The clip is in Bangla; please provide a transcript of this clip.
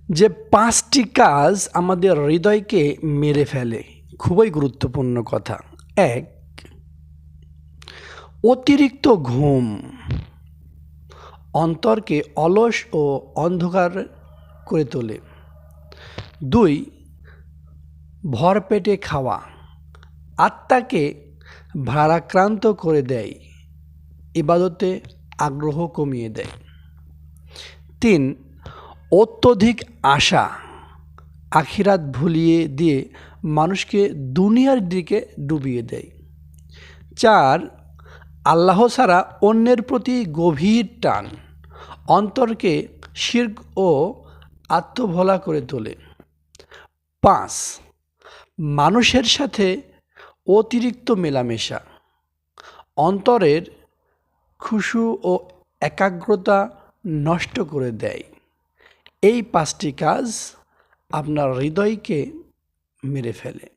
যে ৫টি কাজ আমাদের হৃদয়কে মেরে ফেলে, খুবই গুরুত্বপূর্ণ কথা। ১, অতিরিক্ত ঘুম অন্তরকে অলস ও অন্ধকার করে তোলে। ২, ভরপেটে খাওয়া আত্মাকে ভারাক্রান্ত করে দেয়, ইবাদতে আগ্রহ কমিয়ে দেয়। ৩, অত্যধিক আশা আখিরাত ভুলিয়ে দিয়ে মানুষকে দুনিয়ার দিকে ডুবিয়ে দেয়। ৪, আল্লাহ ছাড়া অন্যের প্রতি গভীর টান অন্তরকে শিরক ও আত্মভোলা করে তোলে। ৫, মানুষের সাথে অতিরিক্ত মেলামেশা অন্তরের খুশু ও একাগ্রতা নষ্ট করে দেয়। এই ৫টি কাজ আপনার হৃদয়কে মেরে ফেলে।